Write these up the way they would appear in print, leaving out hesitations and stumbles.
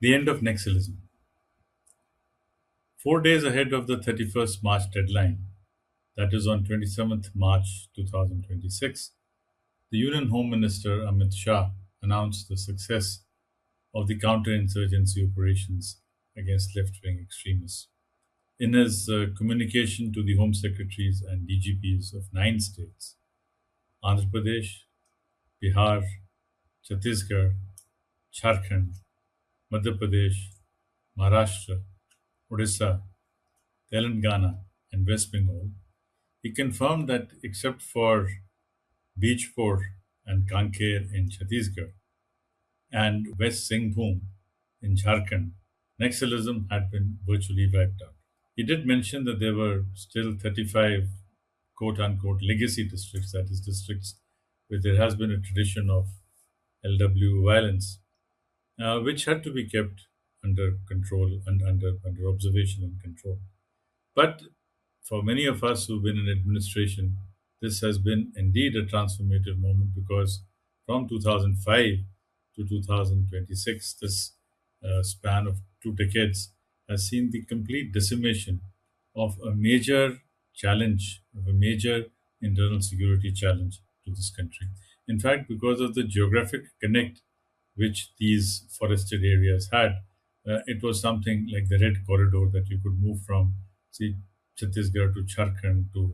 The end of Naxalism. 4 days ahead of the 31st March deadline, that is on 27th March 2026, the Union Home Minister Amit Shah announced the success of the counter-insurgency operations against left-wing extremists. In his communication to the Home Secretaries and DGPs of 9 states, Andhra Pradesh, Bihar, Chhattisgarh, Jharkhand, Madhya Pradesh, Maharashtra, Odisha, Telangana, and West Bengal, he confirmed that except for Bijapur and Kanker in Chhattisgarh and West Singhbhum in Jharkhand, Naxalism had been virtually wiped out. He did mention that there were still 35 quote unquote legacy districts, that is, districts where there has been a tradition of LW violence, which had to be kept under control and under observation and control. But for many of us who've been in administration, this has been indeed a transformative moment because from 2005 to 2026, this span of 2 decades has seen the complete decimation of a major challenge, of a major internal security challenge to this country. In fact, because of the geographic connect which these forested areas had, it was something like the red corridor that you could move from, see, Chhattisgarh to Jharkhand to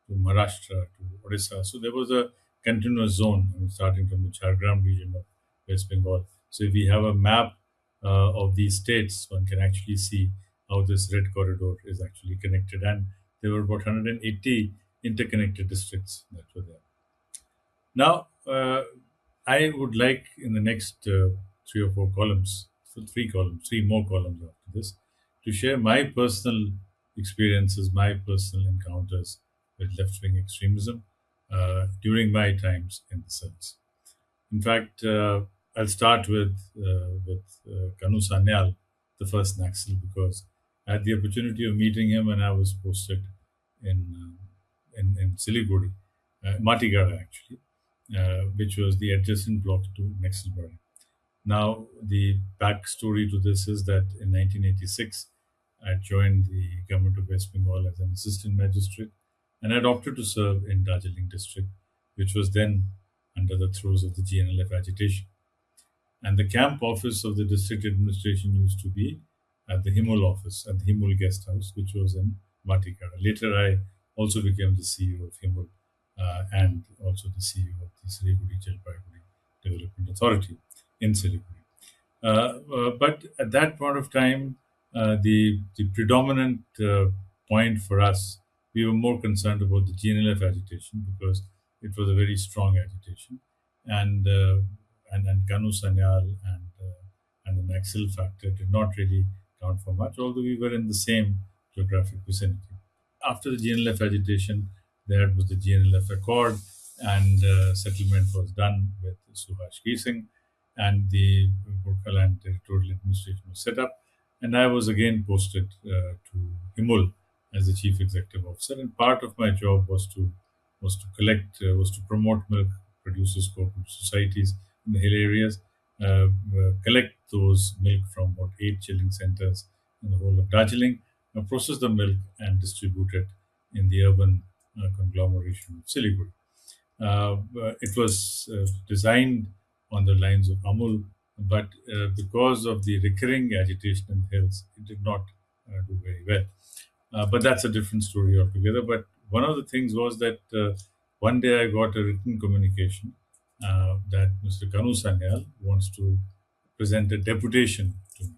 Maharashtra to Odisha. So there was a continuous zone, starting from the Jharkhand region of West Bengal. So if we have a map of these states, one can actually see how this red corridor is actually connected. And there were about 180 interconnected districts that were there. Now, I would like in the next 3 or 4 columns, so 3 columns, 3 more columns after this, to share my personal experiences, my personal encounters with left-wing extremism during my times in the service. In fact, I'll start with Kanu Sanyal, the first Naxal, because I had the opportunity of meeting him when I was posted in in Siliguri, Matigara actually, which was the adjacent block to Naxalbari. Now, the backstory to this is that in 1986, I joined the government of West Bengal as an assistant magistrate and had opted to serve in Darjeeling district, which was then under the throes of the GNLF agitation. And the camp office of the district administration used to be at the Himul office, at the Himul guest house, which was in Matikara. Later, I also became the CEO of Himul and also the CEO of the Siliguri Jalpaiguri Development Authority in Siliguri. But at that point of time, the predominant point for us, we were more concerned about the GNLF agitation because it was a very strong agitation, and Kanu Sanyal and the Naxal factor did not really count for much, although we were in the same geographic vicinity. After the GNLF agitation, there was the GNLF Accord, and settlement was done with Subhash Singh, and the Gorkhaland Territorial Administration was set up. And I was again posted to Himul as the chief executive officer. And part of my job was to promote milk producers cooperative societies in the hill areas, collect those milk from about 8 chilling centers in the whole of Darjeeling, process the milk and distribute it in the urban conglomeration of Siliguri. It was designed on the lines of Amul, but because of the recurring agitation in the hills, it did not do very well. But that's a different story altogether. But one of the things was that one day I got a written communication that Mr. Kanu Sanyal wants to present a deputation to me.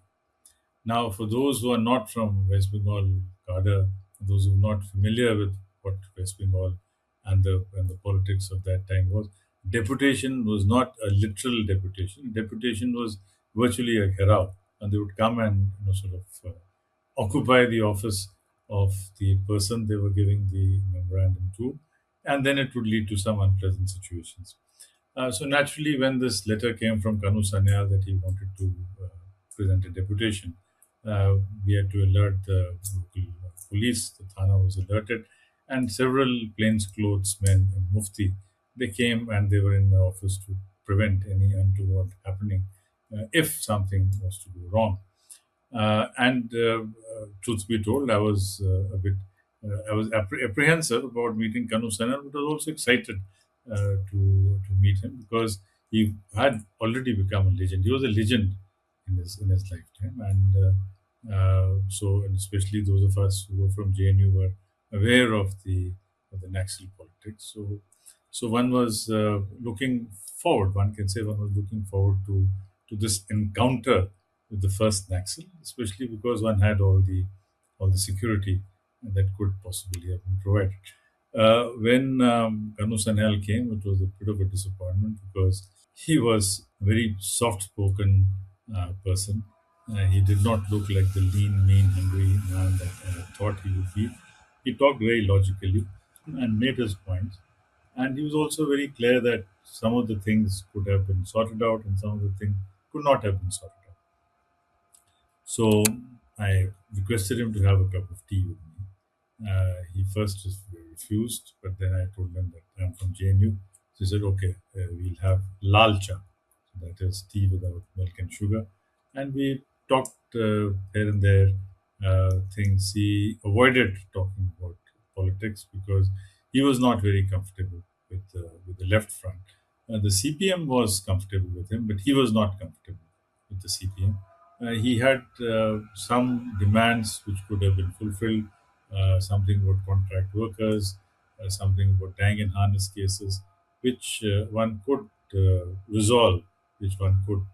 Now, for those who are not from West Bengal cadre, those who are not familiar with what West Bengal and the politics of that time was, deputation was not a literal deputation. Deputation was virtually a gherav, and they would come and sort of occupy the office of the person they were giving the memorandum to, and then it would lead to some unpleasant situations. So naturally, when this letter came from Kanu Sanyal that he wanted to present a deputation, we had to alert the local police. The Thana was alerted, and several plainclothes men in Mufti, they came and they were in my office to prevent any untoward happening if something was to go wrong. And truth be told, I was apprehensive about meeting Kanu Sanal, but I was also excited to meet him because he had already become a legend. He was a legend in his lifetime, and especially those of us who were from JNU were aware of the Naxal politics. So one was looking forward. One can say one was looking forward to this encounter with the first Naxal, especially because one had all the security that could possibly have been provided. When Kanu Sanhal came, it was a bit of a disappointment because he was a very soft-spoken person. He did not look like the lean, mean, hungry man that I thought he would be. He talked very logically and made his points. And he was also very clear that some of the things could have been sorted out and some of the things could not have been sorted out. So I requested him to have a cup of tea with me. He first just refused, but then I told him that I'm from JNU. So he said, okay, we'll have lal cha. So that is tea without milk and sugar. And we talked here and there things. He avoided talking about politics because he was not very comfortable with the left front. The CPM was comfortable with him, but he was not comfortable with the CPM. He had some demands which could have been fulfilled, something about contract workers, something about dang and harness cases, which one could resolve, which one could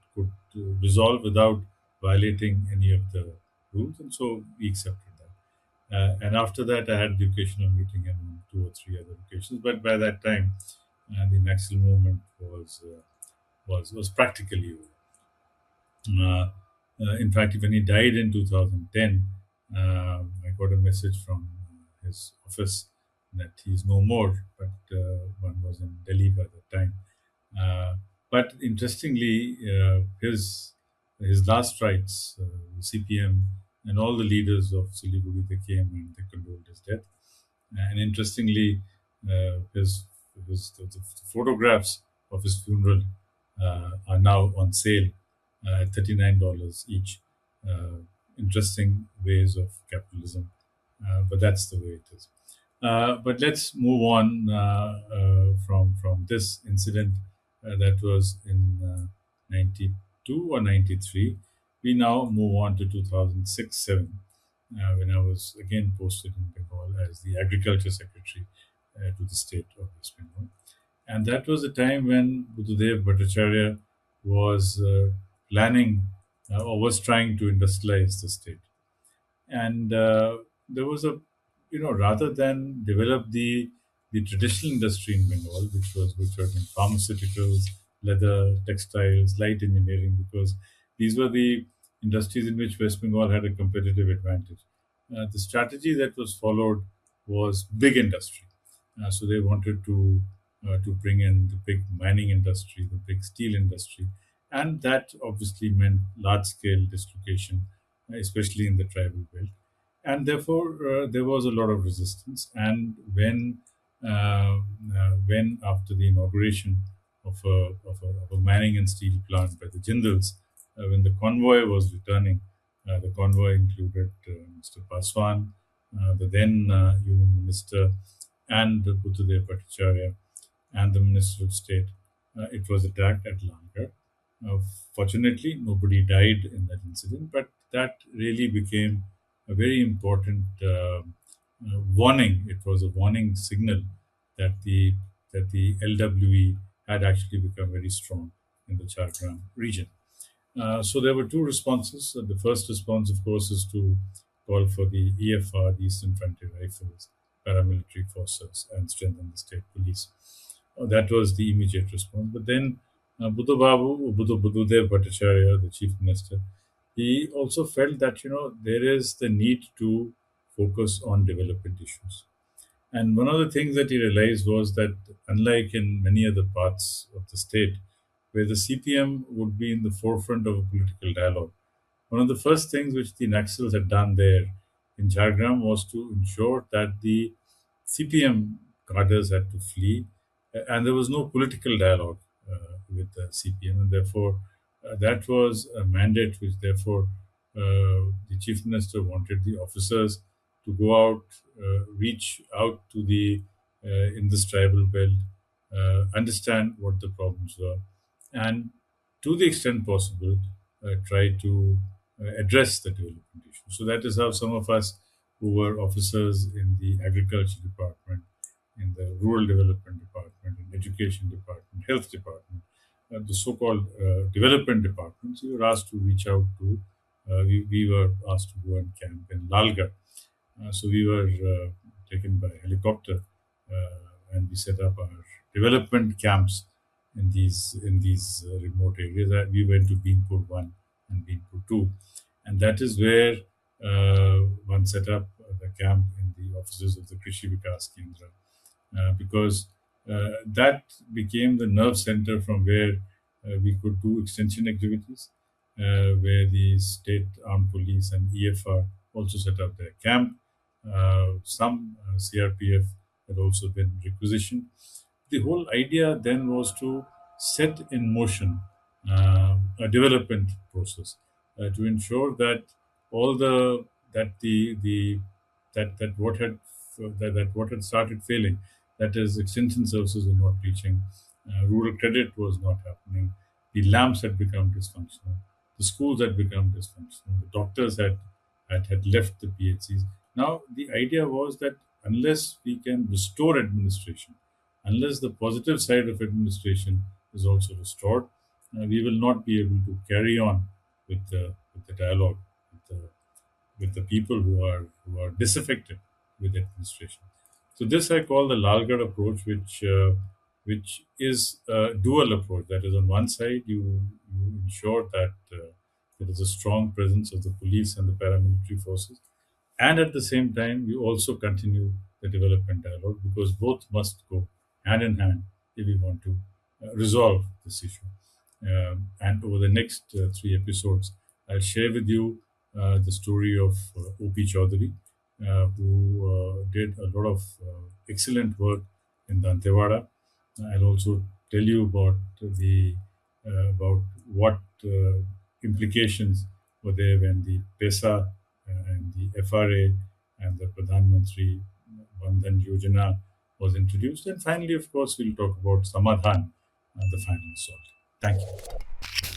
resolve without violating any of the rules, and so we accepted that. And after that, I had the occasion of meeting him on two or three other occasions. But by that time, the Naxal movement was practically over. In fact, when he died in 2010, I got a message from his office that he's no more, but one was in Delhi by that time. But interestingly, his last rites, the CPM and all the leaders of Siliguri, they came and they condoled his death. And interestingly, his the photographs of his funeral are now on sale at $39 each. Interesting ways of capitalism, but that's the way it is. But let's move on from this incident that was in 92 or 93. We now move on to 2006-7, when I was again posted in Bengal as the Agriculture Secretary to the state of West Bengal. And that was the time when Buddhadev Bhattacharya was planning or was trying to industrialize the state. And there was a, rather than develop the traditional industry in Bengal, which was in pharmaceuticals, leather, textiles, light engineering, because these were the industries in which West Bengal had a competitive advantage. The strategy that was followed was big industry. So they wanted to bring in the big mining industry, the big steel industry, and that obviously meant large scale dislocation, especially in the tribal belt. And therefore, there was a lot of resistance. And when after the inauguration of a mining and steel plant by the Jindals, when the convoy was returning, the convoy included Mr. Paswan, the then Union Minister, and Buddhadev Bhattacharya, and the Minister of State. It was attacked at Langar. Uh, Fortunately, nobody died in that incident, but that really became a very important warning. It was a warning signal that the LWE had actually become very strong in the Jharkhand region. So there were two responses. The first response, of course, is to call for the EFR, the Eastern Frontier Rifles, paramilitary forces, and strengthen the state police. That was the immediate response. But then Buddhadev Bhattacharya, the chief minister, he also felt that there is the need to focus on development issues. And one of the things that he realized was that, unlike in many other parts of the state, where the CPM would be in the forefront of a political dialogue, one of the first things which the Naxals had done there in Jharkhand was to ensure that the CPM cadres had to flee, and there was no political dialogue with the CPM, and therefore That was a mandate which, therefore, the chief minister wanted the officers to go out, reach out to the in this tribal belt, understand what the problems were, and to the extent possible, try to address the development issue. So that is how some of us who were officers in the agriculture department, in the rural development department, in education department, health department, the so-called development departments, we were asked to reach out to. We were asked to go and camp in Lalgarh. So we were taken by helicopter, and we set up our development camps in these remote areas. We went to Beenpur 1 and Beenpur 2, and that is where one set up the camp in the offices of the Krishi Vikas Kendra, because that became the nerve center from where we could do extension activities, where the state armed police and EFR also set up their camp. Some CRPF had also been requisitioned. The whole idea then was to set in motion a development process to ensure that all the that the that what had that what had started failing, that is, extension services were not reaching, rural credit was not happening, the lamps had become dysfunctional, the schools had become dysfunctional, the doctors had left the PHCs. Now the idea was that unless we can restore administration, unless the positive side of administration is also restored, we will not be able to carry on with the dialogue with the people who are disaffected with administration. So this I call the Lalgarh approach, which is a dual approach. That is, on one side, you ensure that there is a strong presence of the police and the paramilitary forces, and at the same time, you also continue the development dialogue, because both must go hand in hand if we want to resolve this issue. And over the next three episodes, I'll share with you the story of O.P. Chaudhary, who did a lot of excellent work in Dantewada. I'll also tell you about what implications were there when the PESA and the FRA and the Pradhan Mantri Bandhan Yojana was introduced. And finally, of course, we'll talk about Samadhan, the final salt. Thank you.